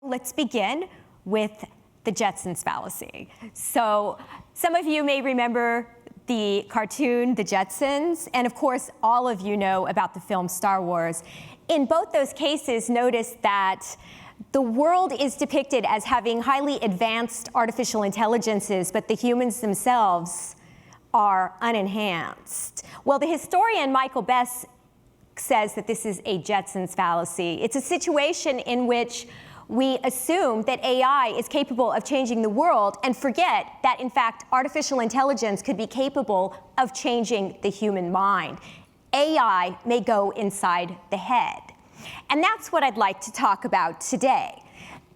Let's begin with the Jetsons fallacy. So some of you may remember the cartoon, The Jetsons, and of course, all of you know about the film Star Wars. In both those cases, notice that the world is depicted as having highly advanced artificial intelligences, but the humans themselves are unenhanced. Well, the historian Michael Bess says that this is a Jetsons fallacy. It's a situation in which we assume that AI is capable of changing the world and forget that, in fact, artificial intelligence could be capable of changing the human mind. AI may go inside the head. And that's what I'd like to talk about today.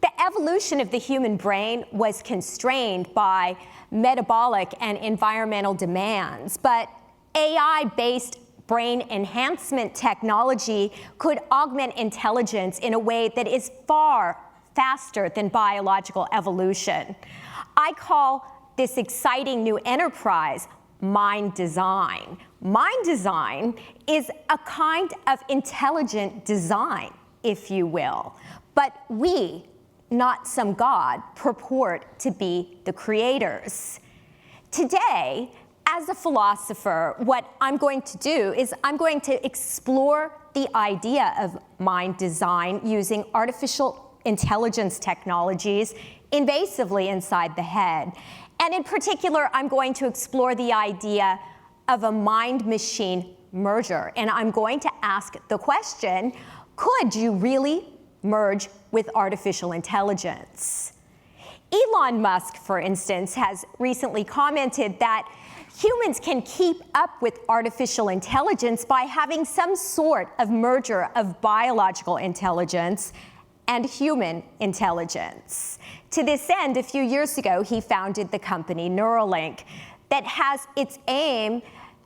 The evolution of the human brain was constrained by metabolic and environmental demands, but AI-based brain enhancement technology could augment intelligence in a way that is far faster than biological evolution. I call this exciting new enterprise mind design. Mind design is a kind of intelligent design, if you will, but we, not some god, purport to be the creators. Today, as a philosopher, what I'm going to do is I'm going to explore the idea of mind design using artificial intelligence technologies invasively inside the head. And in particular, I'm going to explore the idea of a mind-machine merger. And I'm going to ask the question, could you really merge with artificial intelligence? Elon Musk, for instance, has recently commented that humans can keep up with artificial intelligence by having some sort of merger of biological intelligence and human intelligence. To this end, a few years ago, he founded the company Neuralink that has its aim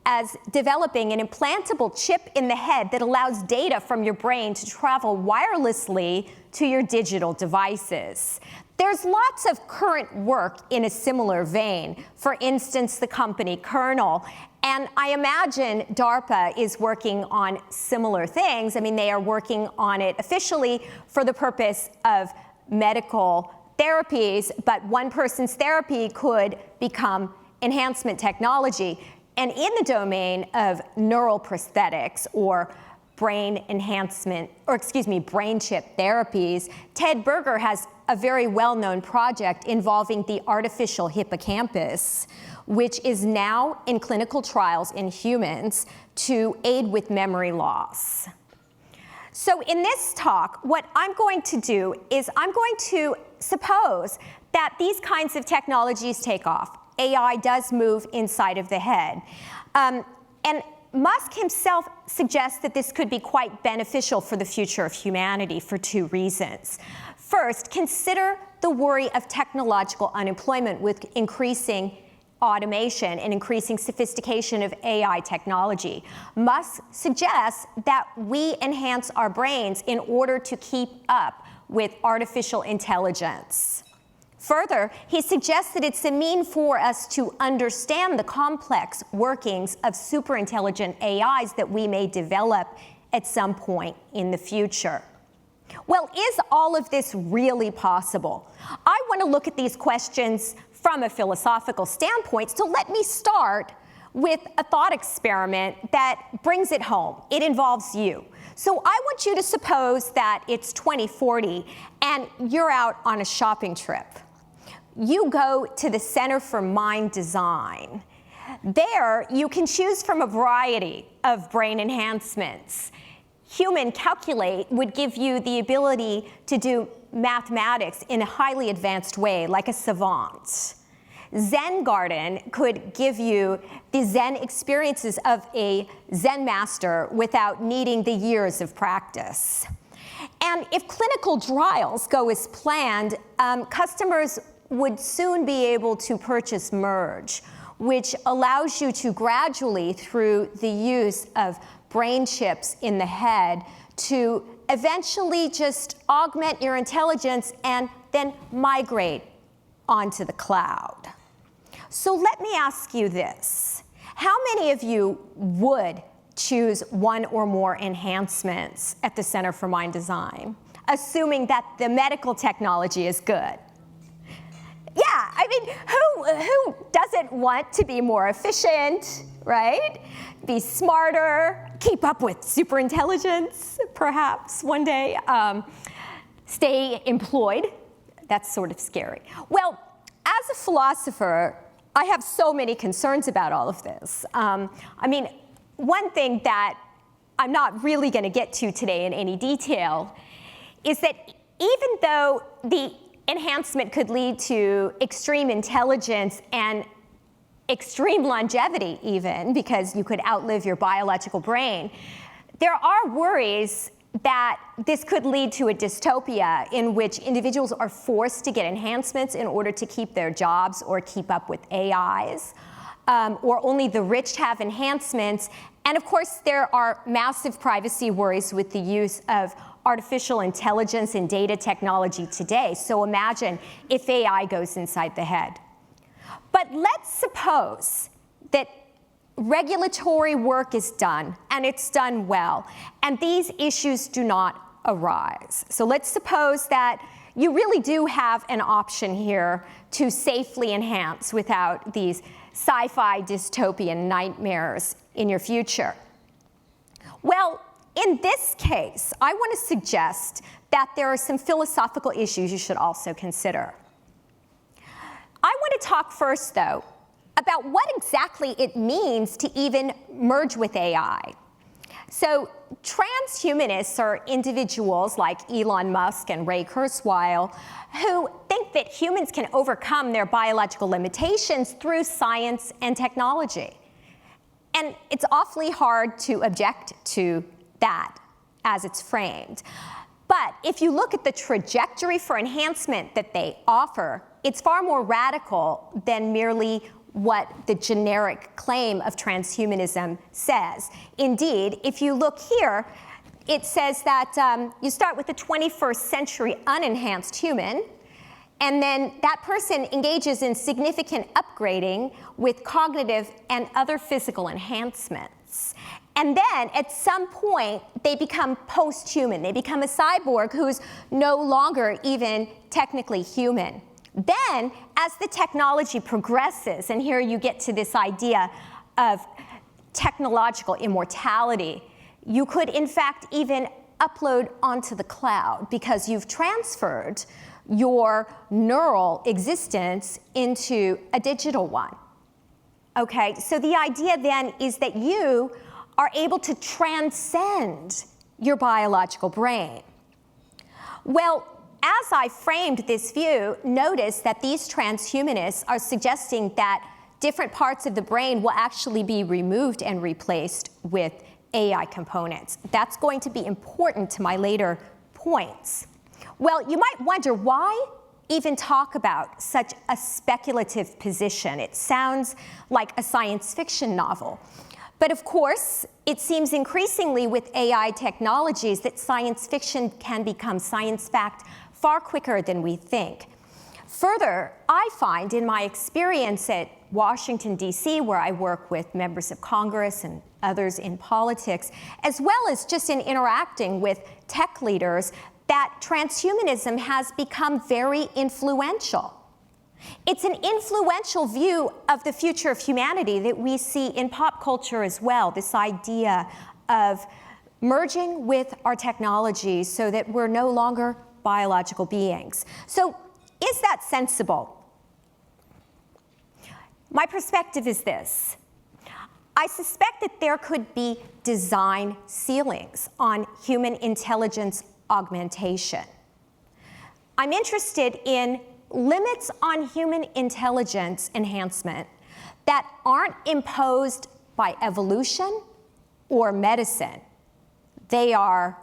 as developing an implantable chip in the head that allows data from your brain to travel wirelessly to your digital devices. There's lots of current work in a similar vein. For instance, the company Kernel. And I imagine DARPA is working on similar things. I mean, they are working on it officially for the purpose of medical therapies, but one person's therapy could become enhancement technology. And in the domain of neural prosthetics or brain enhancement, or excuse me, brain chip therapies, Ted Berger has a very well-known project involving the artificial hippocampus, which is now in clinical trials in humans to aid with memory loss. So in this talk, what I'm going to do is I'm going to suppose that these kinds of technologies take off. AI does move inside of the head. And Musk himself suggests that this could be quite beneficial for the future of humanity for two reasons. First, consider the worry of technological unemployment with increasing automation and increasing sophistication of AI technology. Musk suggests that we enhance our brains in order to keep up with artificial intelligence. Further, he suggests that it's a mean for us to understand the complex workings of superintelligent AIs that we may develop at some point in the future. Well, is all of this really possible? I want to look at these questions from a philosophical standpoint, so let me start with a thought experiment that brings it home. It involves you. So I want you to suppose that it's 2040 and you're out on a shopping trip. You go to the Center for Mind Design. There, you can choose from a variety of brain enhancements. Human Calculate would give you the ability to do mathematics in a highly advanced way, like a savant. Zen Garden could give you the Zen experiences of a Zen master without needing the years of practice. And if clinical trials go as planned, customers would soon be able to purchase Merge, which allows you to gradually, through the use of brain chips in the head, to eventually just augment your intelligence and then migrate onto the cloud. So let me ask you this. How many of you would choose one or more enhancements at the Center for Mind Design, assuming that the medical technology is good. Yeah, I mean, who doesn't want to be more efficient, right? Be smarter, keep up with superintelligence, perhaps one day, stay employed. That's sort of scary. Well, as a philosopher, I have so many concerns about all of this. I mean, one thing that I'm not really going to get to today in any detail is that even though the enhancement could lead to extreme intelligence and extreme longevity even, because you could outlive your biological brain, there are worries that this could lead to a dystopia in which individuals are forced to get enhancements in order to keep their jobs or keep up with AIs, or only the rich have enhancements. And of course, there are massive privacy worries with the use of artificial intelligence and data technology today. So imagine if AI goes inside the head. But let's suppose that regulatory work is done, and it's done well, and these issues do not arise. So let's suppose that you really do have an option here to safely enhance without these sci-fi dystopian nightmares in your future. Well, in this case, I want to suggest that there are some philosophical issues you should also consider. I want to talk first, though, about what exactly it means to even merge with AI. So transhumanists are individuals like Elon Musk and Ray Kurzweil who think that humans can overcome their biological limitations through science and technology. And it's awfully hard to object to that as it's framed. But if you look at the trajectory for enhancement that they offer, it's far more radical than merely what the generic claim of transhumanism says. Indeed, if you look here, it says that you start with the 21st century unenhanced human, and then that person engages in significant upgrading with cognitive and other physical enhancements. And then at some point, they become post-human. They become a cyborg who's no longer even technically human. Then, as the technology progresses, and here you get to this idea of technological immortality, you could in fact even upload onto the cloud because you've transferred your neural existence into a digital one. Okay, so the idea then is that you are able to transcend your biological brain. Well, as I framed this view, notice that these transhumanists are suggesting that different parts of the brain will actually be removed and replaced with AI components. That's going to be important to my later points. Well, you might wonder why even talk about such a speculative position. It sounds like a science fiction novel. But of course, it seems increasingly with AI technologies that science fiction can become science fact far quicker than we think. Further, I find in my experience at Washington, D.C., where I work with members of Congress and others in politics, as well as just in interacting with tech leaders, that transhumanism has become very influential. It's an influential view of the future of humanity that we see in pop culture as well, this idea of merging with our technology so that we're no longer biological beings. So is that sensible? My perspective is this. I suspect that there could be design ceilings on human intelligence augmentation. I'm interested in limits on human intelligence enhancement that aren't imposed by evolution or medicine. They are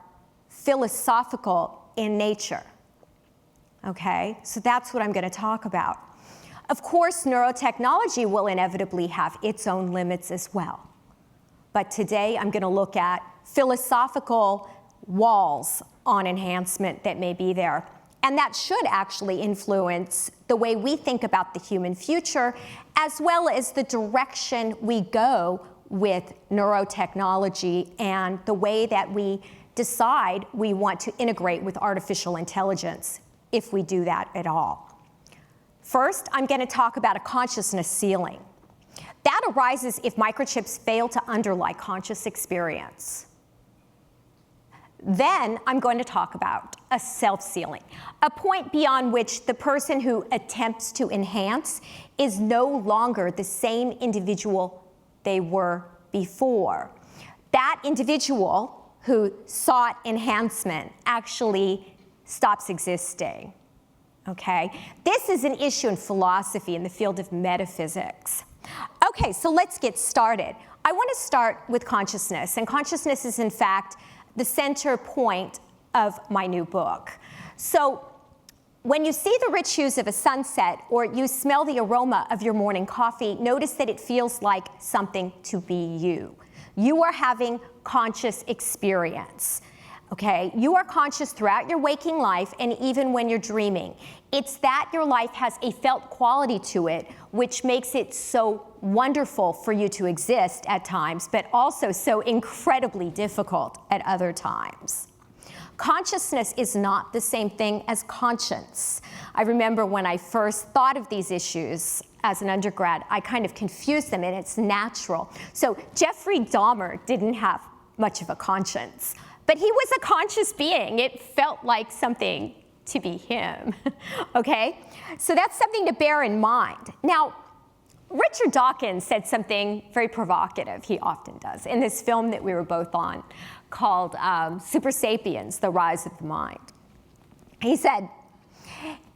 philosophical in nature. Okay, so that's what I'm going to talk about. Of course, neurotechnology will inevitably have its own limits as well. But today I'm going to look at philosophical walls on enhancement that may be there. And that should actually influence the way we think about the human future, as well as the direction we go with neurotechnology and the way that we decide we want to integrate with artificial intelligence, if we do that at all. First, I'm going to talk about a consciousness ceiling. That arises if microchips fail to underlie conscious experience. Then I'm going to talk about a self-sealing, a point beyond which the person who attempts to enhance is no longer the same individual they were before. That individual who sought enhancement actually stops existing. Okay? This is an issue in philosophy in the field of metaphysics. Okay, so let's get started. I want to start with consciousness, and consciousness is in fact the center point of my new book. So when you see the rich hues of a sunset or you smell the aroma of your morning coffee, notice that it feels like something to be you. You are having conscious experience. Okay, you are conscious throughout your waking life and even when you're dreaming. It's that your life has a felt quality to it, which makes it so wonderful for you to exist at times, but also so incredibly difficult at other times. Consciousness is not the same thing as conscience. I remember when I first thought of these issues as an undergrad, I kind of confused them, and it's natural. So Jeffrey Dahmer didn't have much of a conscience, but he was a conscious being. It felt like something to be him, okay? So that's something to bear in mind. Now, Richard Dawkins said something very provocative, he often does, in this film that we were both on called Super Sapiens, The Rise of the Mind. He said,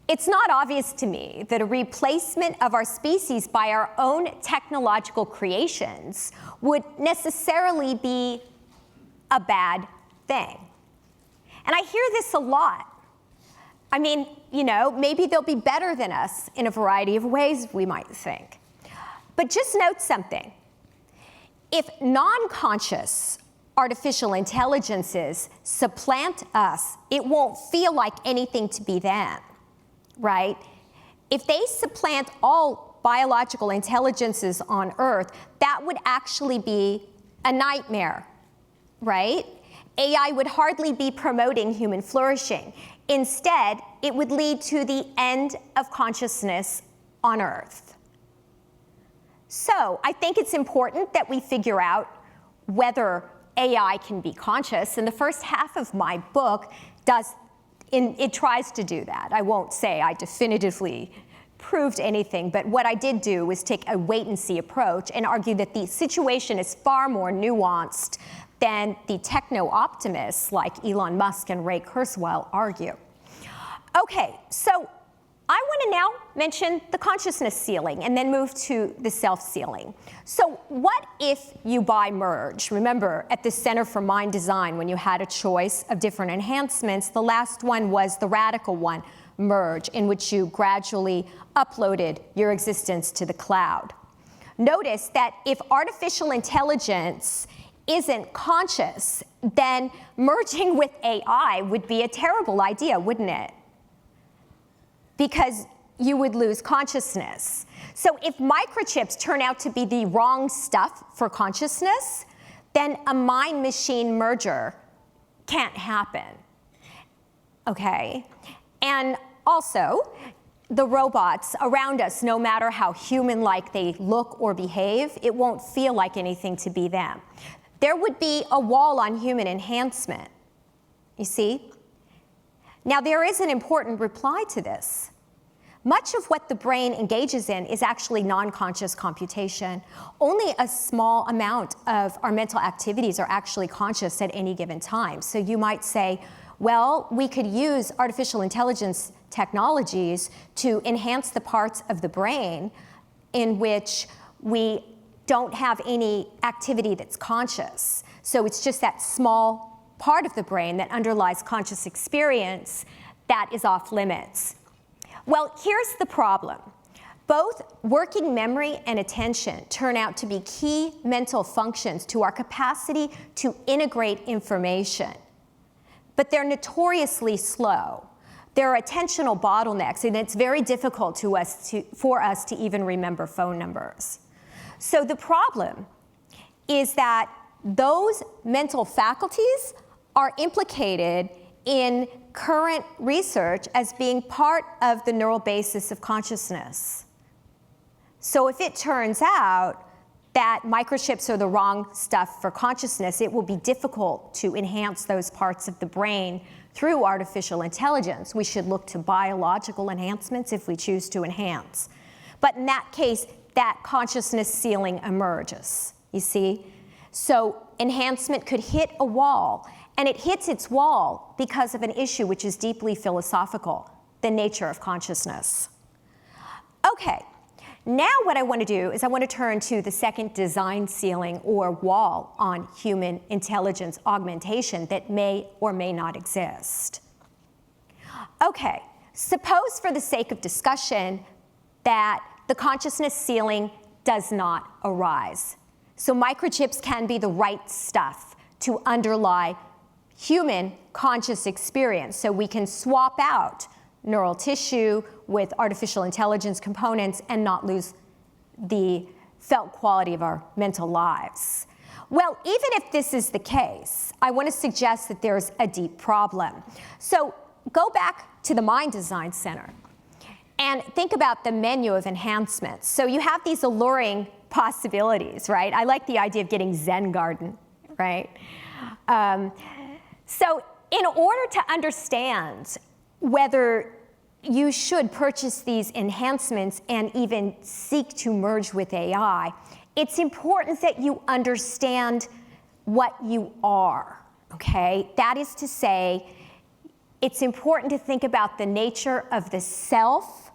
"It's not obvious to me that a replacement of our species by our own technological creations would necessarily be a bad thing." And I hear this a lot. I mean, you know, maybe they'll be better than us in a variety of ways, we might think. But just note something. If non-conscious artificial intelligences supplant us, it won't feel like anything to be them, right? If they supplant all biological intelligences on Earth, that would actually be a nightmare, right? AI would hardly be promoting human flourishing. Instead, it would lead to the end of consciousness on Earth. So I think it's important that we figure out whether AI can be conscious, and the first half of my book it tries to do that. I won't say I definitively proved anything, but what I did do was take a wait-and-see approach and argue that the situation is far more nuanced than the techno-optimists like Elon Musk and Ray Kurzweil argue. Okay, so I want to now mention the consciousness ceiling and then move to the self-sealing. So what if you buy Merge? Remember, at the Center for Mind Design, when you had a choice of different enhancements, the last one was the radical one, Merge, in which you gradually uploaded your existence to the cloud. Notice that if artificial intelligence isn't conscious, then merging with AI would be a terrible idea, wouldn't it? Because you would lose consciousness. So if microchips turn out to be the wrong stuff for consciousness, then a mind-machine merger can't happen, okay? And also, the robots around us, no matter how human-like they look or behave, it won't feel like anything to be them. There would be a wall on human enhancement, you see? Now, there is an important reply to this. Much of what the brain engages in is actually non-conscious computation. Only a small amount of our mental activities are actually conscious at any given time. So you might say, well, we could use artificial intelligence technologies to enhance the parts of the brain in which we don't have any activity that's conscious. So it's just that small part of the brain that underlies conscious experience that is off limits. Well, here's the problem. Both working memory and attention turn out to be key mental functions to our capacity to integrate information. But they're notoriously slow. There are attentional bottlenecks, and it's very difficult for us to even remember phone numbers. So the problem is that those mental faculties are implicated in current research as being part of the neural basis of consciousness. So if it turns out that microchips are the wrong stuff for consciousness, it will be difficult to enhance those parts of the brain through artificial intelligence. We should look to biological enhancements if we choose to enhance. But in that case, that consciousness ceiling emerges, you see? So enhancement could hit a wall, and it hits its wall because of an issue which is deeply philosophical, the nature of consciousness. Okay, now what I want to do is I want to turn to the second design ceiling or wall on human intelligence augmentation that may or may not exist. Okay, suppose for the sake of discussion that the consciousness ceiling does not arise. So microchips can be the right stuff to underlie human conscious experience. So we can swap out neural tissue with artificial intelligence components and not lose the felt quality of our mental lives. Well, even if this is the case, I want to suggest that there's a deep problem. So go back to the Mind Design Center and think about the menu of enhancements. So you have these alluring possibilities, right? I like the idea of getting Zen garden, right? So in order to understand whether you should purchase these enhancements and even seek to merge with AI, it's important that you understand what you are, okay? That is to say, it's important to think about the nature of the self,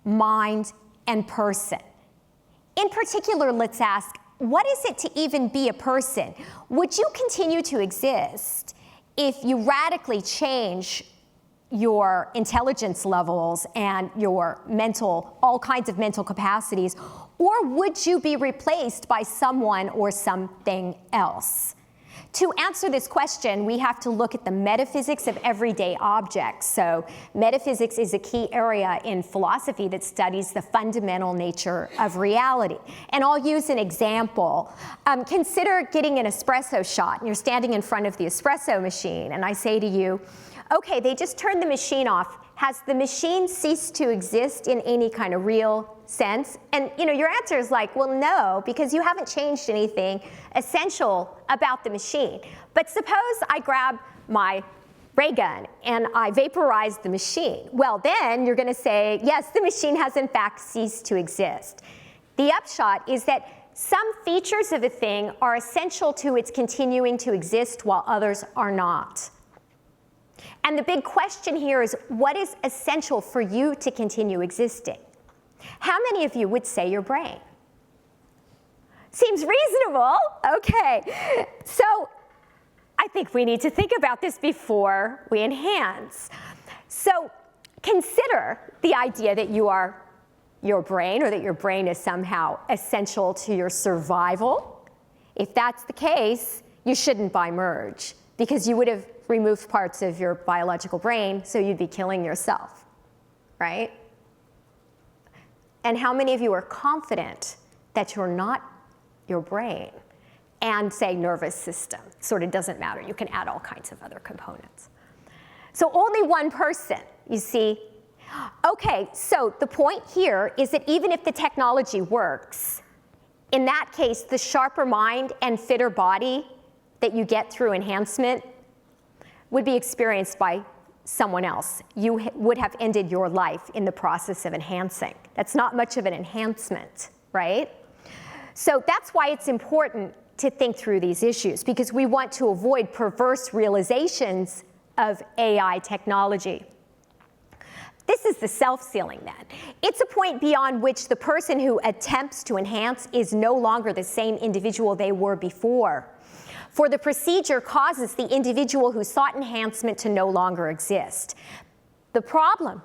mind, and person. In particular, let's ask, what is it to even be a person? Would you continue to exist if you radically change your intelligence levels and your mental, all kinds of mental capacities, or would you be replaced by someone or something else? To answer this question, we have to look at the metaphysics of everyday objects. So metaphysics is a key area in philosophy that studies the fundamental nature of reality. And I'll use an example. Consider getting an espresso shot, and you're standing in front of the espresso machine, and I say to you, okay, they just turned the machine off. Has the machine ceased to exist in any kind of real sense? And your answer is like, well, no, because you haven't changed anything essential about the machine. But suppose I grab my ray gun and I vaporize the machine. Well, then you're going to say, yes, the machine has in fact ceased to exist. The upshot is that some features of a thing are essential to its continuing to exist while others are not. And the big question here is, what is essential for you to continue existing? How many of you would say your brain? Seems reasonable. Okay. So I think we need to think about this before we enhance. So consider the idea that you are your brain, or that your brain is somehow essential to your survival. If that's the case, you shouldn't buy Merge, because you would have removed parts of your biological brain, so you'd be killing yourself, right? And how many of you are confident that you're not your brain and, say, nervous system? Sort of doesn't matter. You can add all kinds of other components. So only one person, you see. Okay, so the point here is that even if the technology works, in that case, the sharper mind and fitter body that you get through enhancement would be experienced by someone else. You would have ended your life in the process of enhancing. That's not much of an enhancement, right? So that's why it's important to think through these issues, because we want to avoid perverse realizations of AI technology. This is the self-sealing then. It's a point beyond which the person who attempts to enhance is no longer the same individual they were before. For the procedure causes the individual who sought enhancement to no longer exist. The problem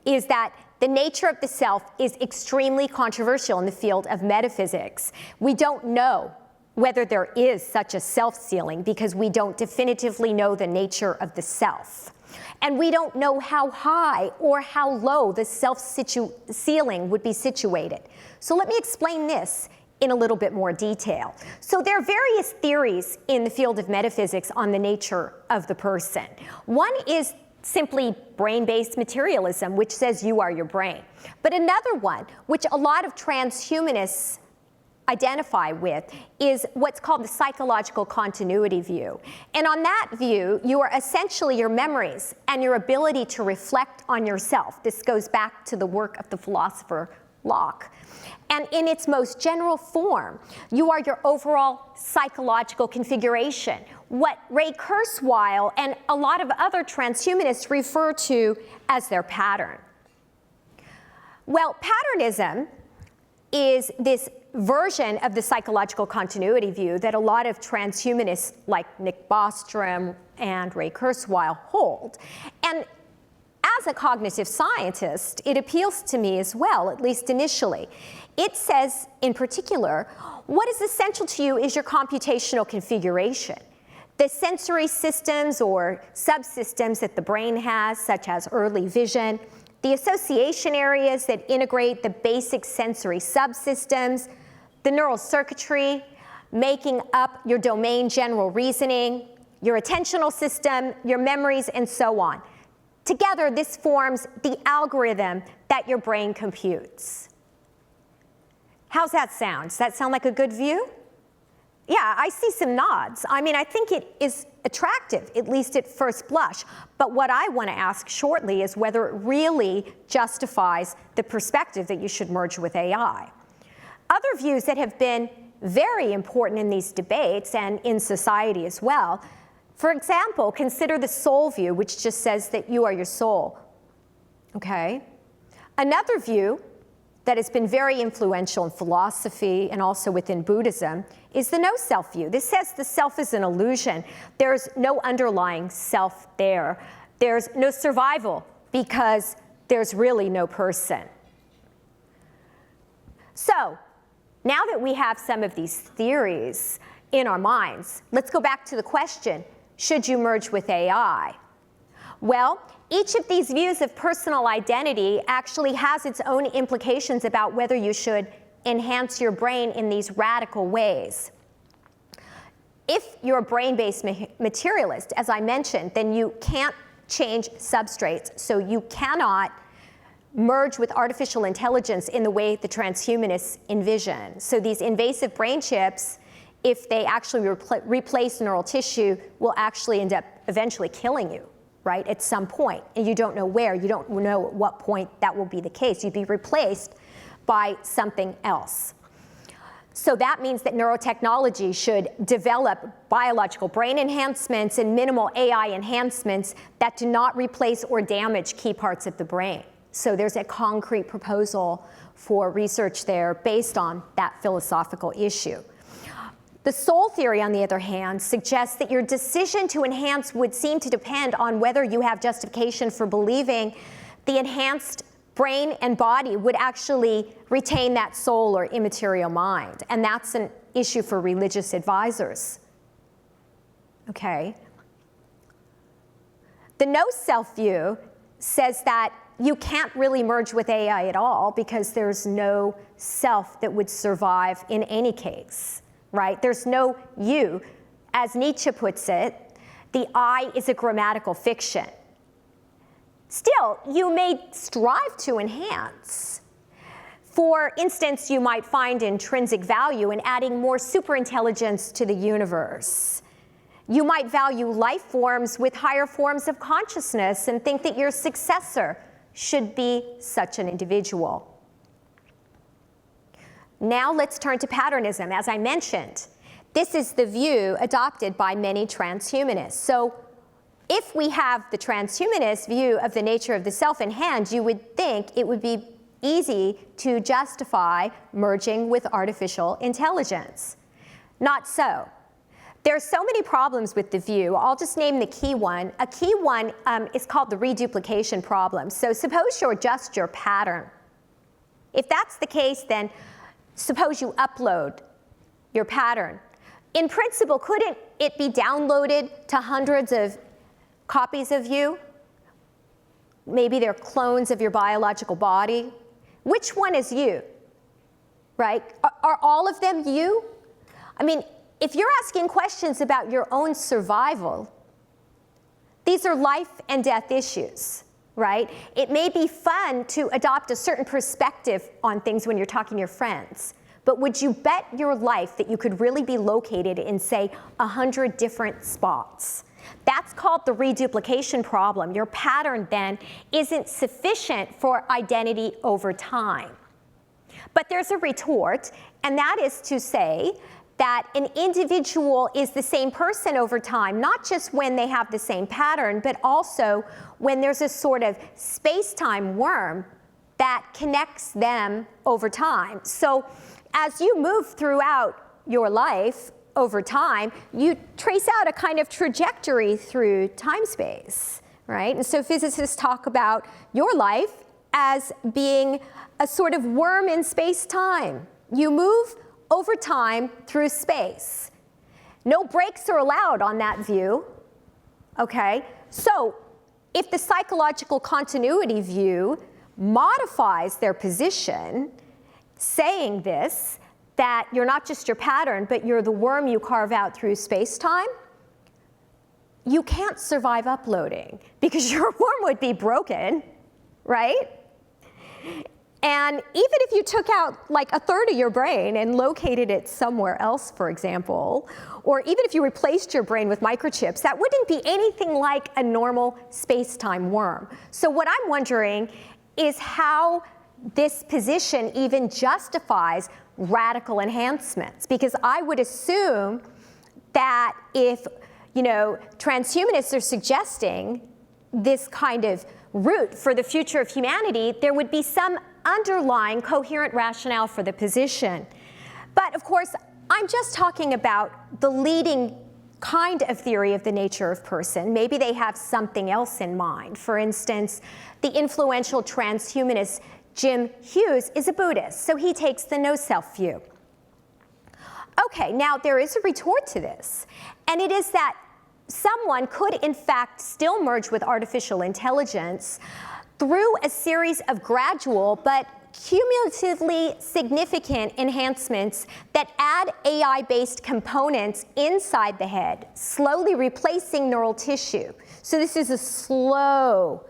is that the nature of the self is extremely controversial in the field of metaphysics. We don't know whether there is such a self-sealing because we don't definitively know the nature of the self. And we don't know how high or how low the self-sealing would be situated. So let me explain this in a little bit more detail. So there are various theories in the field of metaphysics on the nature of the person. One is simply brain-based materialism, which says you are your brain. But another one, which a lot of transhumanists identify with, is what's called the psychological continuity view. And on that view, you are essentially your memories and your ability to reflect on yourself. This goes back to the work of the philosopher Locke. And in its most general form, you are your overall psychological configuration, what Ray Kurzweil and a lot of other transhumanists refer to as their pattern. Well, patternism is this version of the psychological continuity view that a lot of transhumanists like Nick Bostrom and Ray Kurzweil hold. And as a cognitive scientist, it appeals to me as well, at least initially. It says, in particular, what is essential to you is your computational configuration. The sensory systems or subsystems that the brain has, such as early vision, the association areas that integrate the basic sensory subsystems, the neural circuitry, making up your domain general reasoning, your attentional system, your memories, and so on. Together, this forms the algorithm that your brain computes. How's that sound? Does that sound like a good view? Yeah, I see some nods. I mean, I think it is attractive, at least at first blush. But what I want to ask shortly is whether it really justifies the perspective that you should merge with AI. Other views that have been very important in these debates and in society as well, for example, consider the soul view, which just says that you are your soul. Okay? Another view that has been very influential in philosophy and also within Buddhism is the no-self view. This says the self is an illusion. There's no underlying self there. There's no survival because there's really no person. So, now that we have some of these theories in our minds, let's go back to the question, should you merge with AI? Well, each of these views of personal identity actually has its own implications about whether you should enhance your brain in these radical ways. If you're a brain-based materialist, as I mentioned, then you can't change substrates, so you cannot merge with artificial intelligence in the way the transhumanists envision. So these invasive brain chips, if they actually replace neural tissue, will actually end up eventually killing you, right, at some point. And you don't know where, you don't know at what point that will be the case. You'd be replaced by something else. So that means that neurotechnology should develop biological brain enhancements and minimal AI enhancements that do not replace or damage key parts of the brain. So there's a concrete proposal for research there based on that philosophical issue. The soul theory, on the other hand, suggests that your decision to enhance would seem to depend on whether you have justification for believing the enhanced brain and body would actually retain that soul or immaterial mind. And that's an issue for religious advisors. Okay. The no-self view says that you can't really merge with AI at all because there's no self that would survive in any case, right? There's no you. As Nietzsche puts it, the I is a grammatical fiction. Still, you may strive to enhance. For instance, you might find intrinsic value in adding more superintelligence to the universe. You might value life forms with higher forms of consciousness and think that your successor should be such an individual. Now let's turn to patternism. As I mentioned, this is the view adopted by many transhumanists. So if we have the transhumanist view of the nature of the self in hand, you would think it would be easy to justify merging with artificial intelligence. Not so. There are so many problems with the view. I'll just name the key one. A key one is called the reduplication problem. So suppose you're just your pattern. If that's the case, then suppose you upload your pattern. In principle, couldn't it be downloaded to hundreds of copies of you? Maybe they're clones of your biological body. Which one is you? right? Are all of them you? I mean, if you're asking questions about your own survival, these are life and death issues, right? It may be fun to adopt a certain perspective on things when you're talking to your friends, but would you bet your life that you could really be located in, say, 100 different spots? That's called the reduplication problem. Your pattern then isn't sufficient for identity over time. But there's a retort, and that is to say that an individual is the same person over time, not just when they have the same pattern, but also when there's a sort of space-time worm that connects them over time. So as you move throughout your life over time, you trace out a kind of trajectory through time-space, right? And so physicists talk about your life as being a sort of worm in space-time. You move over time through space. No breaks are allowed on that view, okay? So if the psychological continuity view modifies their position, saying this, that you're not just your pattern, but you're the worm you carve out through space-time, you can't survive uploading because your worm would be broken, right? And even if you took out like a third of your brain and located it somewhere else, for example, or even if you replaced your brain with microchips, that wouldn't be anything like a normal space-time worm. So what I'm wondering is how this position even justifies radical enhancements, because I would assume that if, transhumanists are suggesting this kind of route for the future of humanity, there would be some underlying coherent rationale for the position. But of course, I'm just talking about the leading kind of theory of the nature of person. Maybe they have something else in mind. For instance, the influential transhumanist Jim Hughes is a Buddhist, so he takes the no-self view. Okay, now there is a retort to this, and it is that someone could in fact still merge with artificial intelligence through a series of gradual but cumulatively significant enhancements that add AI-based components inside the head, slowly replacing neural tissue. So this is a slow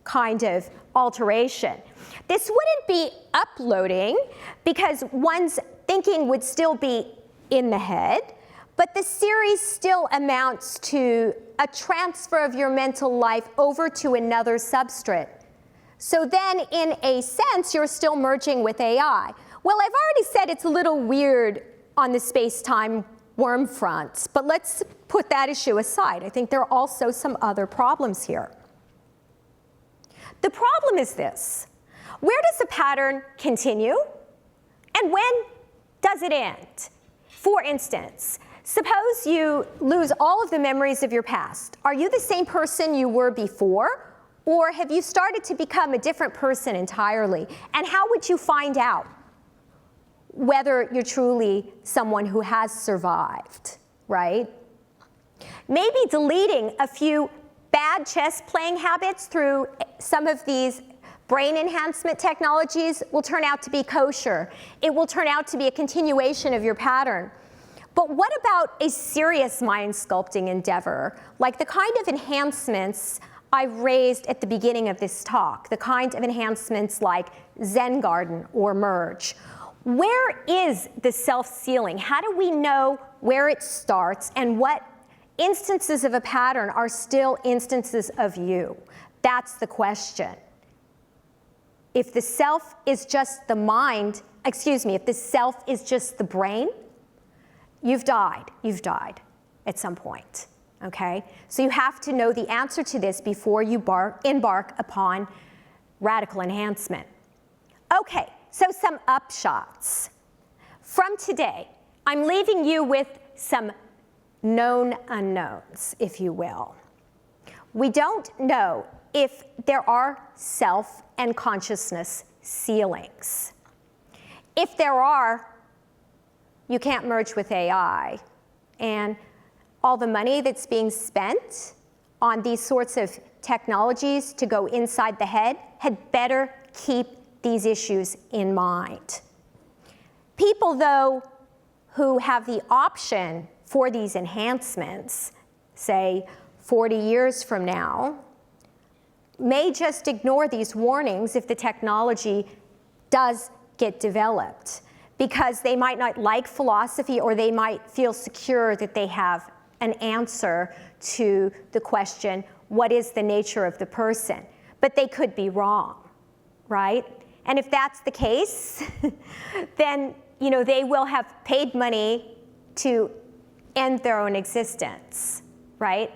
kind of alteration. This wouldn't be uploading because one's thinking would still be in the head, but the series still amounts to a transfer of your mental life over to another substrate. So then, in a sense, you're still merging with AI. Well, I've already said it's a little weird on the space-time worm front, but let's put that issue aside. I think there are also some other problems here. The problem is this: where does the pattern continue, and when does it end? For instance, suppose you lose all of the memories of your past. Are you the same person you were before? Or have you started to become a different person entirely? And how would you find out whether you're truly someone who has survived, right? Maybe deleting a few bad chess playing habits through some of these brain enhancement technologies will turn out to be kosher. It will turn out to be a continuation of your pattern. But what about a serious mind sculpting endeavor, like the kind of enhancements I raised at the beginning of this talk, the kind of enhancements like Zen Garden or Merge? Where is the self-sealing? How do we know where it starts and what instances of a pattern are still instances of you? That's the question. If the self is just the mind, if the self is just the brain, you've died at some point. Okay? So you have to know the answer to this before you embark upon radical enhancement. Okay, so some upshots. From today, I'm leaving you with some known unknowns, if you will. We don't know if there are self and consciousness sealings. If there are, you can't merge with AI. And all the money that's being spent on these sorts of technologies to go inside the head had better keep these issues in mind. People, though, who have the option for these enhancements, say 40 years from now, may just ignore these warnings if the technology does get developed, because they might not like philosophy, or they might feel secure that they have an answer to the question, what is the nature of the person? But they could be wrong, right? And if that's the case, then they will have paid money to end their own existence, right?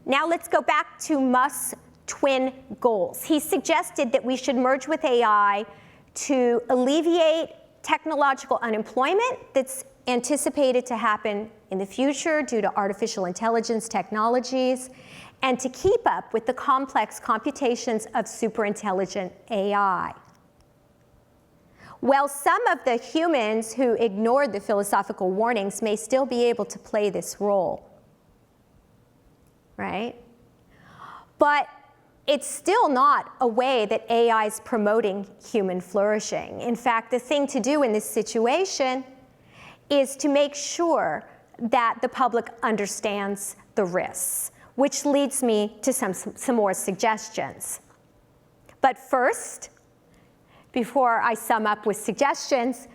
Now let's go back to Musk's twin goals. He suggested that we should merge with AI to alleviate technological unemployment that's anticipated to happen in the future due to artificial intelligence technologies, and to keep up with the complex computations of superintelligent AI. Well, some of the humans who ignored the philosophical warnings may still be able to play this role, right? But it's still not a way that AI is promoting human flourishing. In fact, the thing to do in this situation is to make sure that the public understands the risks, which leads me to some more suggestions. But first, before I sum up with suggestions,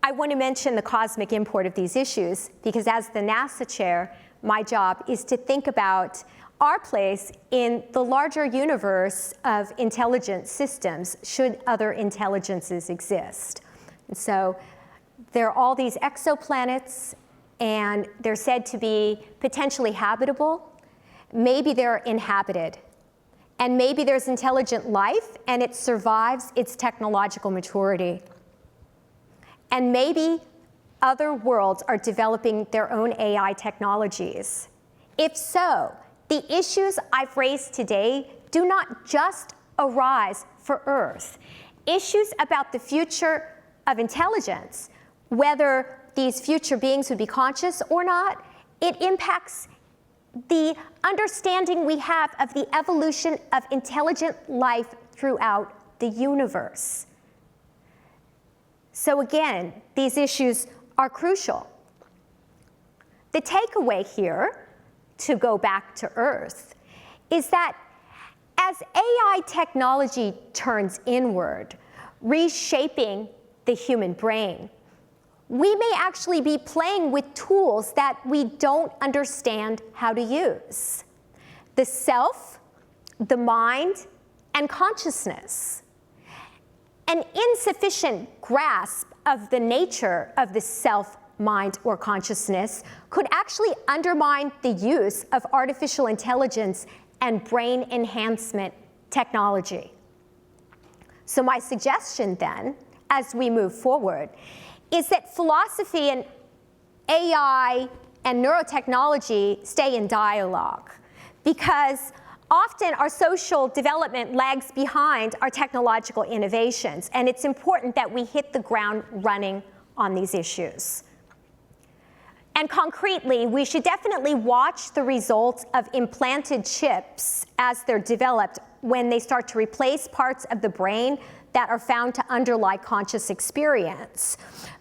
I want to mention the cosmic import of these issues, because as the NASA chair, my job is to think about our place in the larger universe of intelligent systems, should other intelligences exist. And so there are all these exoplanets, and they're said to be potentially habitable. Maybe they're inhabited. And maybe there's intelligent life, and it survives its technological maturity. And maybe other worlds are developing their own AI technologies. If so, the issues I've raised today do not just arise for Earth. Issues about the future of intelligence, whether these future beings would be conscious or not, it impacts the understanding we have of the evolution of intelligent life throughout the universe. So again, these issues are crucial. The takeaway here, to go back to Earth, is that as AI technology turns inward, reshaping the human brain, we may actually be playing with tools that we don't understand how to use. The self, the mind, and consciousness. An insufficient grasp of the nature of the self, mind, or consciousness could actually undermine the use of artificial intelligence and brain enhancement technology. So my suggestion then, as we move forward, is that philosophy and AI and neurotechnology stay in dialogue, because often our social development lags behind our technological innovations, and it's important that we hit the ground running on these issues. And concretely, we should definitely watch the results of implanted chips as they're developed when they start to replace parts of the brain that are found to underlie conscious experience.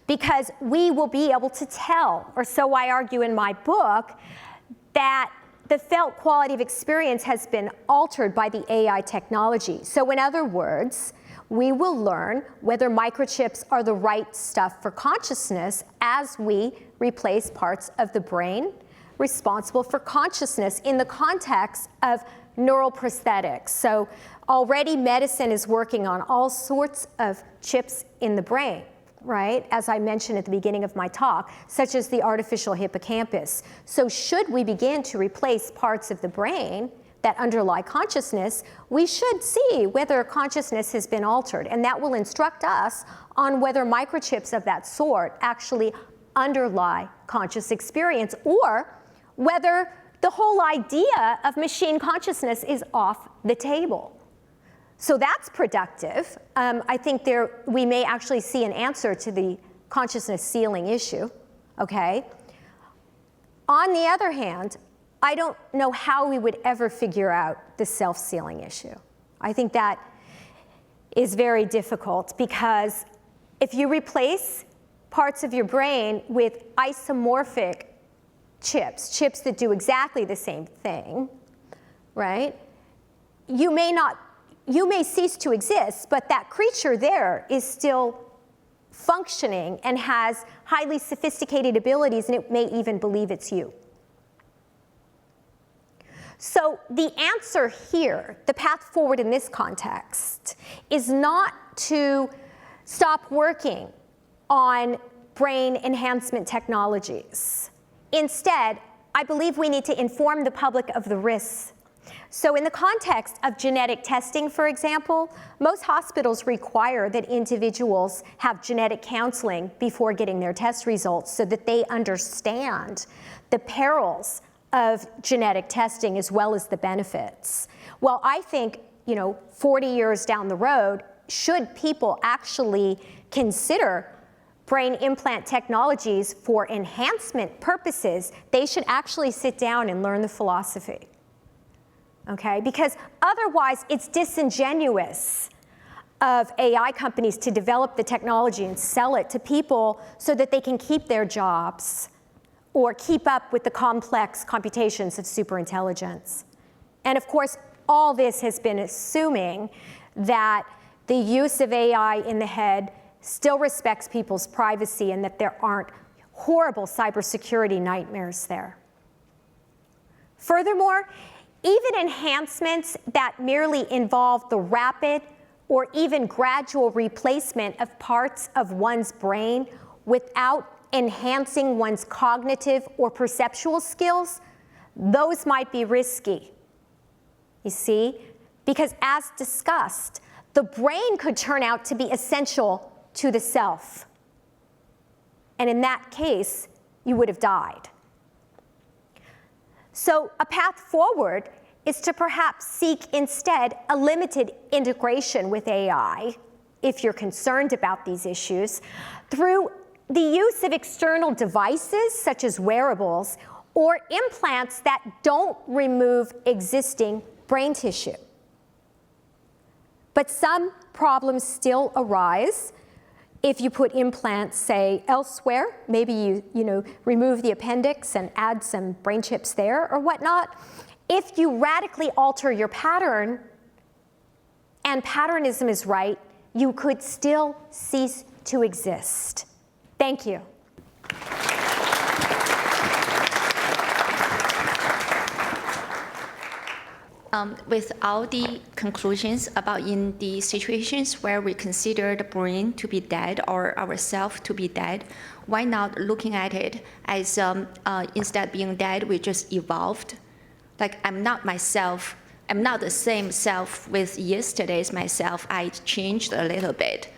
Because we will be able to tell, or so I argue in my book, that the felt quality of experience has been altered by the AI technology. So in other words, we will learn whether microchips are the right stuff for consciousness as we replace parts of the brain responsible for consciousness in the context of neural prosthetics. So already medicine is working on all sorts of chips in the brain, right? As I mentioned at the beginning of my talk, such as the artificial hippocampus. So should we begin to replace parts of the brain that underlie consciousness, we should see whether consciousness has been altered, and that will instruct us on whether microchips of that sort actually underlie conscious experience, or whether the whole idea of machine consciousness is off the table. So that's productive. I think we may actually see an answer to the consciousness sealing issue, okay? On the other hand, I don't know how we would ever figure out the self-sealing issue. I think that is very difficult, because if you replace parts of your brain with isomorphic chips that do exactly the same thing, right? You may cease to exist, but that creature there is still functioning and has highly sophisticated abilities, and it may even believe it's you. So the answer here, the path forward in this context, is not to stop working on brain enhancement technologies. Instead, I believe we need to inform the public of the risks. So in the context of genetic testing, for example, most hospitals require that individuals have genetic counseling before getting their test results so that they understand the perils of genetic testing as well as the benefits. Well, I think, 40 years down the road, should people actually consider brain implant technologies for enhancement purposes, they should actually sit down and learn the philosophy. Okay? Because otherwise, it's disingenuous of AI companies to develop the technology and sell it to people so that they can keep their jobs or keep up with the complex computations of superintelligence. And of course, all this has been assuming that the use of AI in the head still respects people's privacy and that there aren't horrible cybersecurity nightmares there. Furthermore, even enhancements that merely involve the rapid or even gradual replacement of parts of one's brain without enhancing one's cognitive or perceptual skills, those might be risky. You see? Because as discussed, the brain could turn out to be essential to the self. And in that case, you would have died. So a path forward is to perhaps seek instead a limited integration with AI, if you're concerned about these issues, through the use of external devices such as wearables or implants that don't remove existing brain tissue. But some problems still arise if you put implants, say, elsewhere. Maybe you remove the appendix and add some brain chips there or whatnot. If you radically alter your pattern, and patternism is right, you could still cease to exist. Thank you. With all the conclusions about in the situations where we consider the brain to be dead or ourselves to be dead, why not looking at it as instead of being dead, we just evolved? Like, I'm not myself. I'm not the same self with yesterday's myself. I changed a little bit.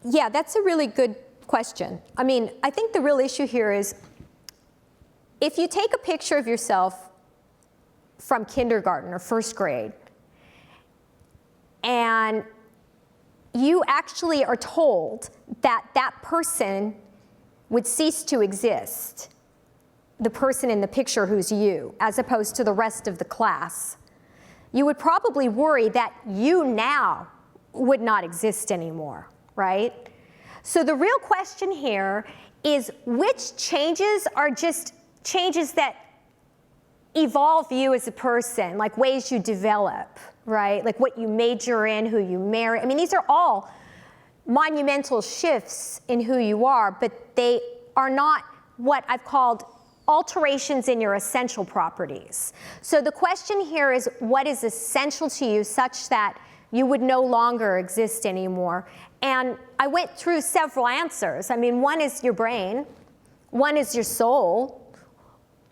Yeah, that's a really good question. I mean, I think the real issue here is if you take a picture of yourself from kindergarten or first grade, and you actually are told that that person would cease to exist, the person in the picture who's you, as opposed to the rest of the class, you would probably worry that you now would not exist anymore, right? So the real question here is which changes are just changes that evolve you as a person, like ways you develop, right? Like what you major in, who you marry. I mean, these are all monumental shifts in who you are, but they are not what I've called alterations in your essential properties. So the question here is what is essential to you such that you would no longer exist anymore? And I went through several answers. I mean, one is your brain, one is your soul,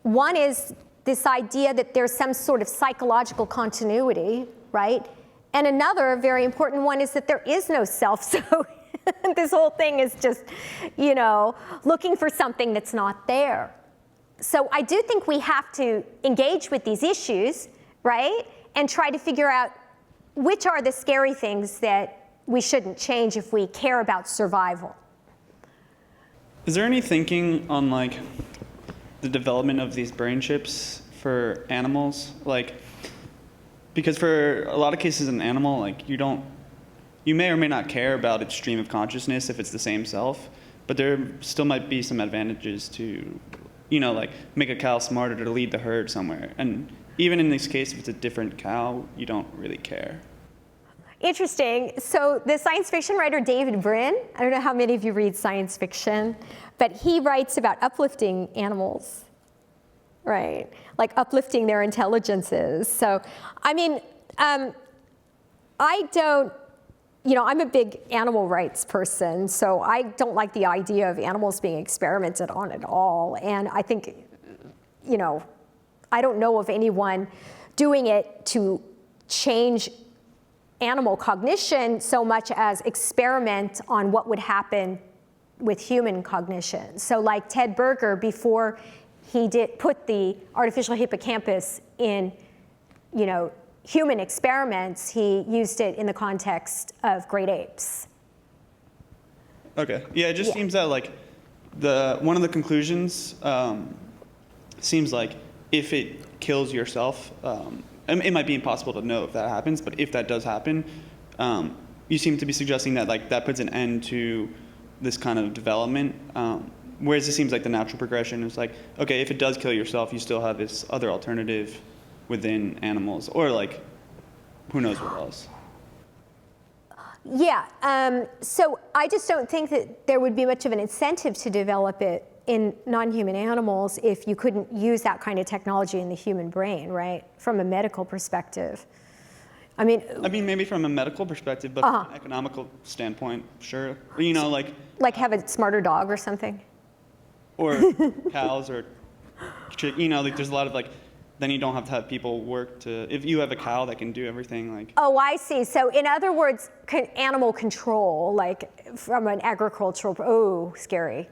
one is this idea that there's some sort of psychological continuity, right? And another very important one is that there is no self, so this whole thing is just, looking for something that's not there. So I do think we have to engage with these issues, right? And try to figure out which are the scary things that we shouldn't change if we care about survival. Is there any thinking on the development of these brain chips for animals? Because for a lot of cases in an animal, you may or may not care about its stream of consciousness if it's the same self, but there still might be some advantages to, like make a cow smarter to lead the herd somewhere. And even in this case, if it's a different cow, you don't really care. Interesting. So the science fiction writer David Brin, I don't know how many of you read science fiction, but he writes about uplifting animals, right? Like uplifting their intelligences. So, I mean, I don't, I'm a big animal rights person, so I don't like the idea of animals being experimented on at all. And I think, I don't know of anyone doing it to change animal cognition so much as experiment on what would happen with human cognition. So like Ted Berger, before he put the artificial hippocampus in, human experiments, he used it in the context of great apes. Okay. Yeah, it just seems that like one of the conclusions seems like if it kills yourself, it might be impossible to know if that happens, but if that does happen, you seem to be suggesting that like that puts an end to this kind of development. Whereas it seems like the natural progression is like, okay, if it does kill yourself, you still have this other alternative within animals, or like, who knows what else. Yeah, so I just don't think that there would be much of an incentive to develop it in non-human animals if you couldn't use that kind of technology in the human brain, right? From a medical perspective. I mean maybe from a medical perspective, but from an economical standpoint, sure. Like have a smarter dog or something? Or cows or, like there's a lot of like, then you don't have to have people work if you have a cow that can do everything like. Oh, I see. So in other words, animal control, like from an agricultural, scary.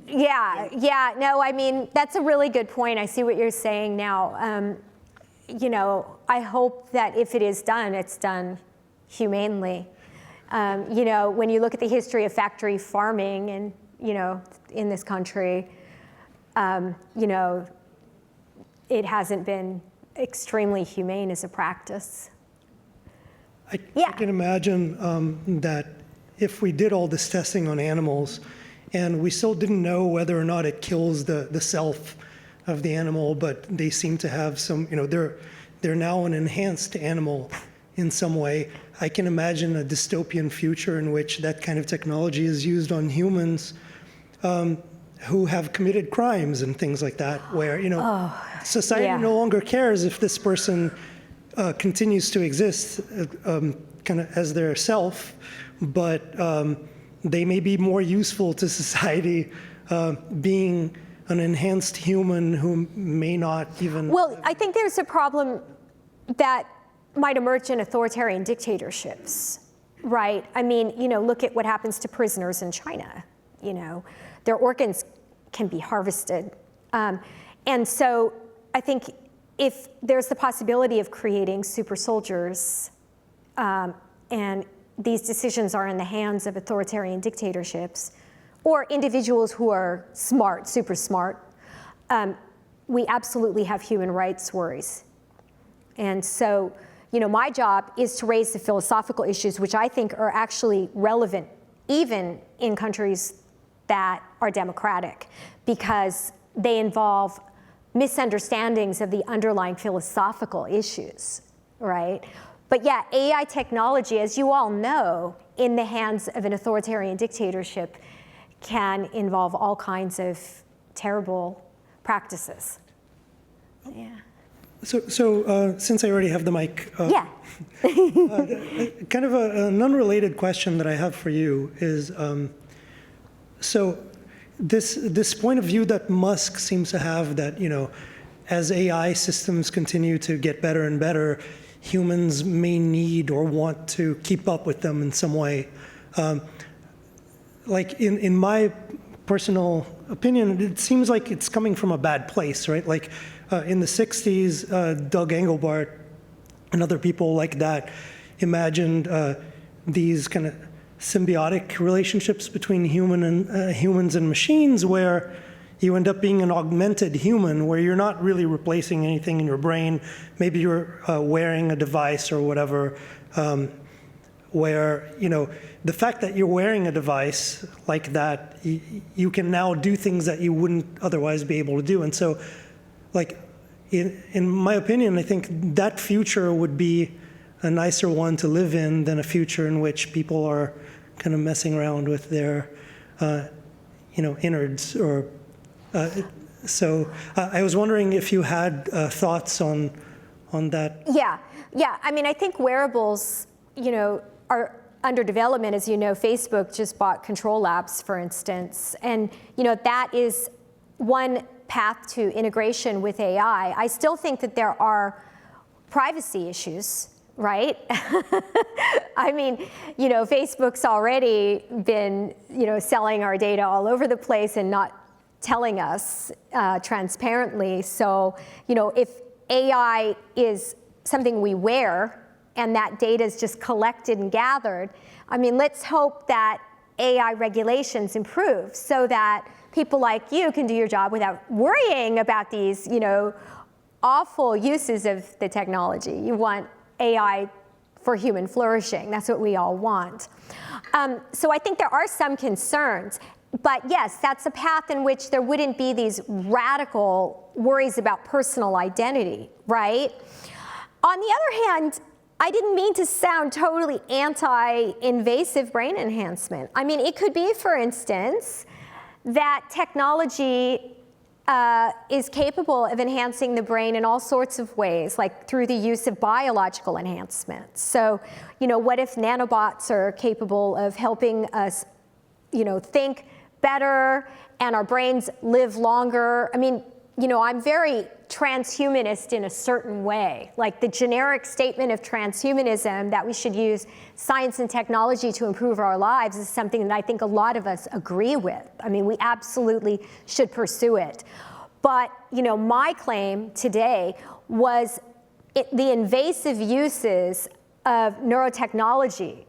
Yeah, no, I mean, that's a really good point. I see what you're saying now. I hope that if it is done, it's done humanely. When you look at the history of factory farming and, in this country, it hasn't been extremely humane as a practice. I can imagine that if we did all this testing on animals and we still didn't know whether or not it kills the self of the animal, but they seem to have some, they're now an enhanced animal in some way. I can imagine a dystopian future in which that kind of technology is used on humans who have committed crimes and things like that, where, society no longer cares if this person continues to exist kind of as their self, but they may be more useful to society being an enhanced human who may not even... Well, I think there's a problem that might emerge in authoritarian dictatorships, right? I mean, look at what happens to prisoners in China. Their organs can be harvested. And so I think if there's the possibility of creating super soldiers, and these decisions are in the hands of authoritarian dictatorships, or individuals who are smart, super smart, we absolutely have human rights worries. And so, my job is to raise the philosophical issues, which I think are actually relevant even in countries that are democratic, because they involve misunderstandings of the underlying philosophical issues, right? But yeah, AI technology, as you all know, in the hands of an authoritarian dictatorship can involve all kinds of terrible practices. Yeah. So since I already have the mic, Yeah. kind of an unrelated question that I have for you is, so this point of view that Musk seems to have that, as AI systems continue to get better and better, humans may need or want to keep up with them in some way. Like in my personal opinion, it seems like it's coming from a bad place, right? Like in the 60s, Doug Engelbart and other people like that imagined these kind of symbiotic relationships between humans and machines, where you end up being an augmented human, where you're not really replacing anything in your brain. Maybe you're wearing a device or whatever, where, the fact that you're wearing a device like that, you can now do things that you wouldn't otherwise be able to do. And so, like, in my opinion, I think that future would be a nicer one to live in than a future in which people are kind of messing around with their, innards. Or so I was wondering if you had thoughts on that. Yeah. I mean, I think wearables, are under development. As you know, Facebook just bought Control Labs, for instance, and that is one path to integration with AI. I still think that there are privacy issues, right? I mean, Facebook's already been, selling our data all over the place and not telling us transparently. So, if AI is something we wear and that data is just collected and gathered, I mean, let's hope that AI regulations improve so that people like you can do your job without worrying about these, awful uses of the technology. You want AI for human flourishing. That's what we all want. So I think there are some concerns. But yes, that's a path in which there wouldn't be these radical worries about personal identity, right? On the other hand, I didn't mean to sound totally anti-invasive brain enhancement. I mean, it could be, for instance, that technology is capable of enhancing the brain in all sorts of ways, like through the use of biological enhancements. So, what if nanobots are capable of helping us, think better and our brains live longer? I mean, I'm very transhumanist in a certain way. Like the generic statement of transhumanism that we should use science and technology to improve our lives is something that I think a lot of us agree with. I mean, we absolutely should pursue it. But, my claim today was the invasive uses of neurotechnology.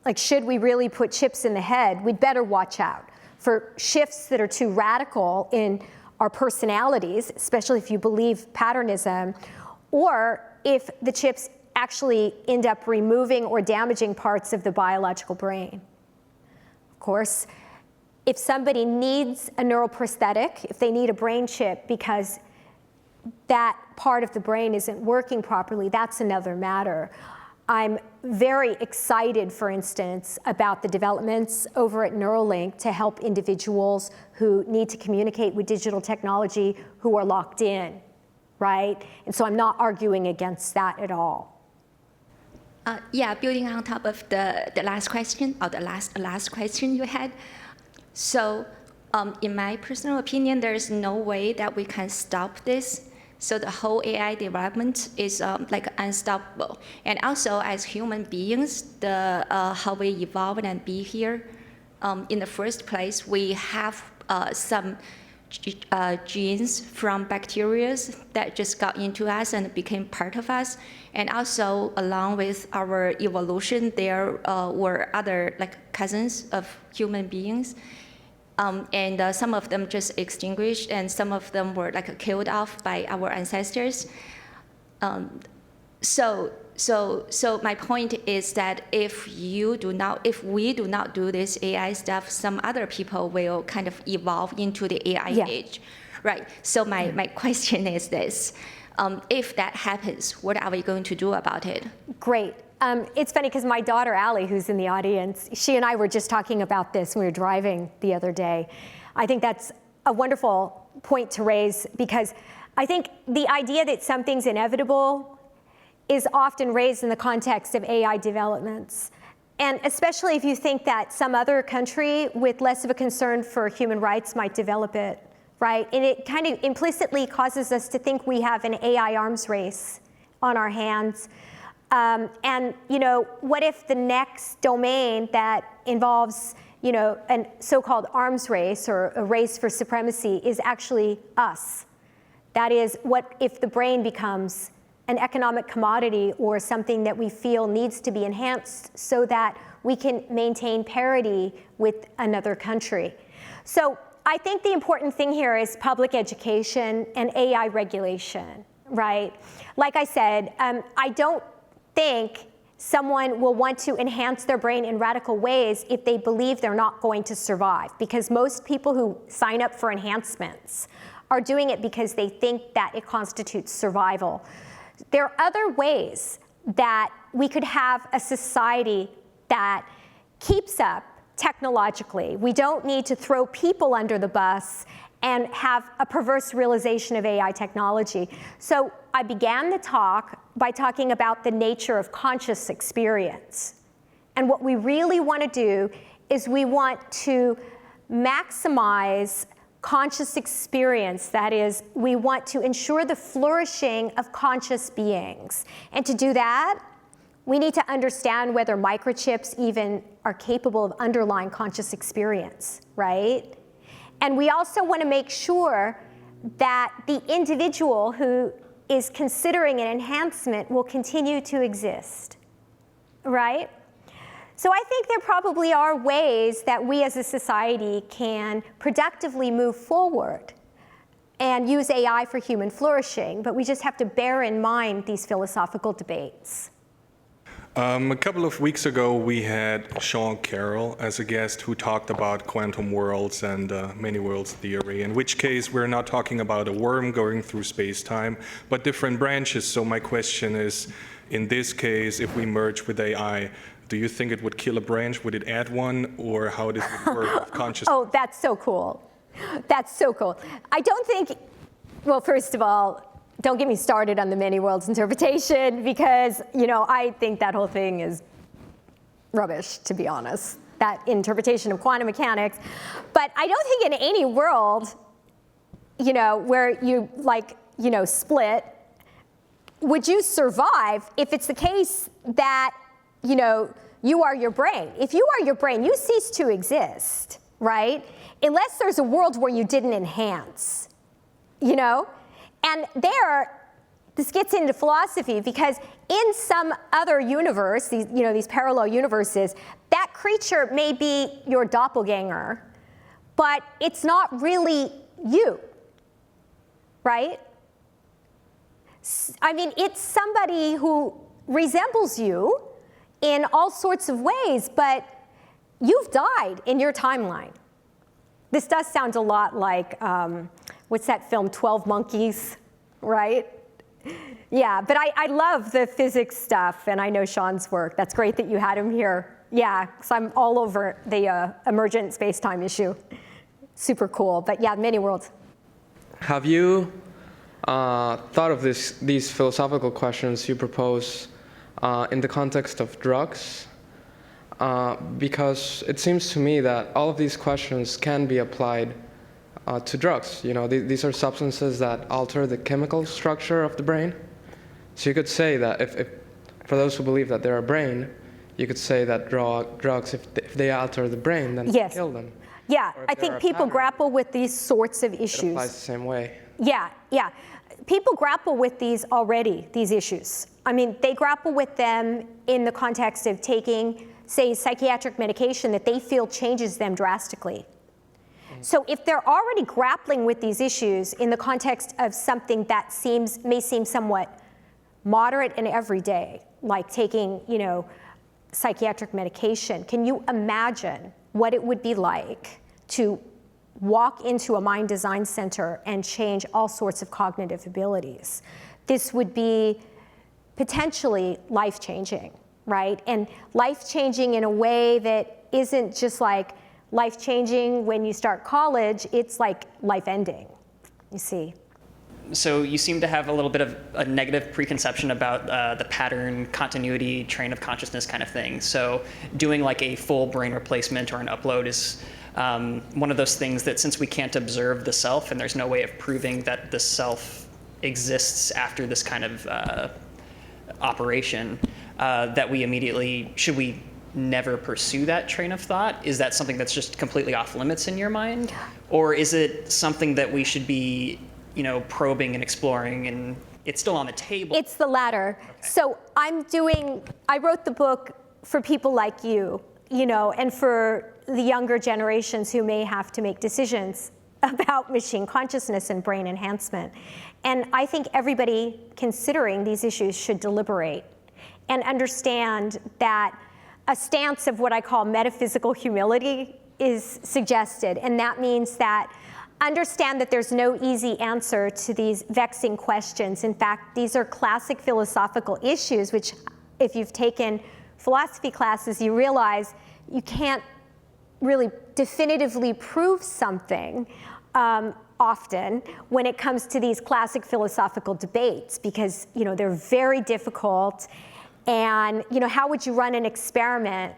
Like, should we really put chips in the head? We'd better watch out for shifts that are too radical in our personalities, especially if you believe patternism, or if the chips actually end up removing or damaging parts of the biological brain. Of course, if somebody needs a neuroprosthetic, if they need a brain chip because that part of the brain isn't working properly, that's another matter. I'm very excited, for instance, about the developments over at Neuralink to help individuals who need to communicate with digital technology who are locked in, right? And so I'm not arguing against that at all. Building on top of the last question, or the last question you had. So in my personal opinion, there is no way that we can stop this. So the whole AI development is like unstoppable. And also as human beings, how we evolve and be here, in the first place, we have some genes from bacteria that just got into us and became part of us. And also along with our evolution, there were other cousins of human beings. And some of them just extinguished, and some of them were killed off by our ancestors. So my point is that if we do not do this AI stuff, some other people will kind of evolve into the AI age, right? So my question is this: if that happens, what are we going to do about it? Great. It's funny because my daughter, Allie, who's in the audience, she and I were just talking about this when we were driving the other day. I think that's a wonderful point to raise because I think the idea that something's inevitable is often raised in the context of AI developments. And especially if you think that some other country with less of a concern for human rights might develop it, right? And it kind of implicitly causes us to think we have an AI arms race on our hands. And what if the next domain that involves, a so-called arms race or a race for supremacy is actually us? That is, what if the brain becomes an economic commodity or something that we feel needs to be enhanced so that we can maintain parity with another country? So I think the important thing here is public education and AI regulation, right? Like I said, I don't think someone will want to enhance their brain in radical ways if they believe they're not going to survive, because most people who sign up for enhancements are doing it because they think that it constitutes survival. There are other ways that we could have a society that keeps up technologically. We don't need to throw people under the bus and have a perverse realization of AI technology. So I began the talk by talking about the nature of conscious experience. And what we really want to do is we want to maximize conscious experience. That is, we want to ensure the flourishing of conscious beings. And to do that, we need to understand whether microchips even are capable of underlying conscious experience, right? And we also want to make sure that the individual who is considering an enhancement will continue to exist, right? So I think there probably are ways that we as a society can productively move forward and use AI for human flourishing, but we just have to bear in mind these philosophical debates. A couple of weeks ago, we had Sean Carroll as a guest who talked about quantum worlds and many worlds theory, in which case we're not talking about a worm going through space-time, but different branches. So my question is, in this case, if we merge with AI, do you think it would kill a branch? Would it add one? Or how does it work with consciousness? Oh, that's so cool. That's so cool. I don't think, well, first of all, don't get me started on the many worlds interpretation, because, you know, I think that whole thing is rubbish, to be honest, that interpretation of quantum mechanics. But I don't think in any world, you know, where you, like, you know, split, would you survive if it's the case that, you know, you are your brain. If you are your brain, you cease to exist, right? Unless there's a world where you didn't enhance, you know? And there, this gets into philosophy, because in some other universe, these, you know, these parallel universes, that creature may be your doppelganger, but it's not really you, right? I mean, it's somebody who resembles you in all sorts of ways, but you've died in your timeline. This does sound a lot like, what's that film, 12 Monkeys, right? Yeah, but I love the physics stuff, and I know Sean's work. That's great that you had him here. Yeah, because I'm all over the emergent space-time issue. Super cool, but yeah, many worlds. Have you thought of these philosophical questions you propose in the context of drugs? Because it seems to me that all of these questions can be applied to drugs. You know, these are substances that alter the chemical structure of the brain. So you could say that if for those who believe that they're a brain, you could say that drugs, if they alter the brain, then Yes. kill them. Yeah, I think people grapple with these sorts of It issues. applies the same way. Yeah, yeah. People grapple with these already, these issues. I mean, they grapple with them in the context of taking, say, psychiatric medication that they feel changes them drastically. So if they're already grappling with these issues in the context of something that may seem somewhat moderate and everyday, like taking, you know, psychiatric medication, can you imagine what it would be like to walk into a mind design center and change all sorts of cognitive abilities? This would be potentially life-changing, right? And life-changing in a way that isn't just like life-changing when you start college, it's like life-ending, you see. So you seem to have a little bit of a negative preconception about the pattern, continuity, train of consciousness kind of thing. So doing like a full brain replacement or an upload is one of those things that, since we can't observe the self and there's no way of proving that the self exists after this kind of operation, that we immediately, should we never pursue that train of thought? Is that something that's just completely off limits in your mind? Or is it something that we should be, you know, probing and exploring, and it's still on the table? It's the latter. Okay. So I wrote the book for people like you know, and for the younger generations who may have to make decisions about machine consciousness and brain enhancement. And I think everybody considering these issues should deliberate and understand that a stance of what I call metaphysical humility is suggested, and that means that understand that there's no easy answer to these vexing questions. In fact, these are classic philosophical issues, which if you've taken philosophy classes, you realize you can't really definitively prove something often when it comes to these classic philosophical debates, because they're very difficult. And how would you run an experiment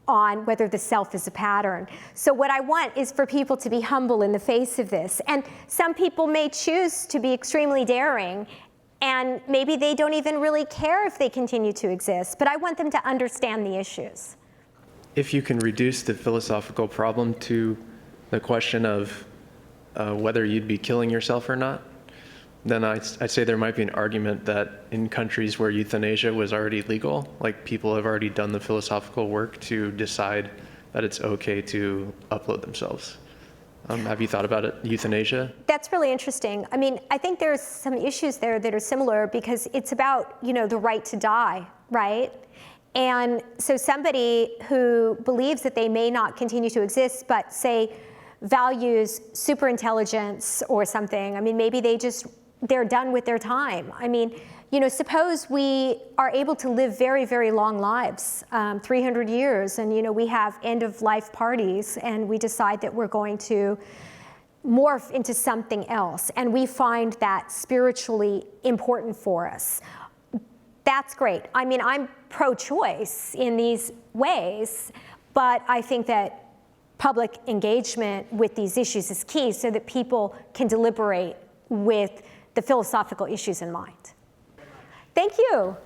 on whether the self is a pattern? So what I want is for people to be humble in the face of this. And some people may choose to be extremely daring, and maybe they don't even really care if they continue to exist, but I want them to understand the issues. If you can reduce the philosophical problem to the question of whether you'd be killing yourself or not, then I'd say there might be an argument that in countries where euthanasia was already legal, like people have already done the philosophical work to decide that it's okay to upload themselves. Have you thought about it, euthanasia? That's really interesting. I mean, I think there's some issues there that are similar because it's about, the right to die, right? And so somebody who believes that they may not continue to exist, but say values superintelligence or something, I mean, maybe they're done with their time. I mean, suppose we are able to live very, very long lives, 300 years, and we have end-of-life parties, and we decide that we're going to morph into something else, and we find that spiritually important for us. That's great. I mean, I'm pro-choice in these ways, but I think that public engagement with these issues is key so that people can deliberate with the philosophical issues in mind. Thank you.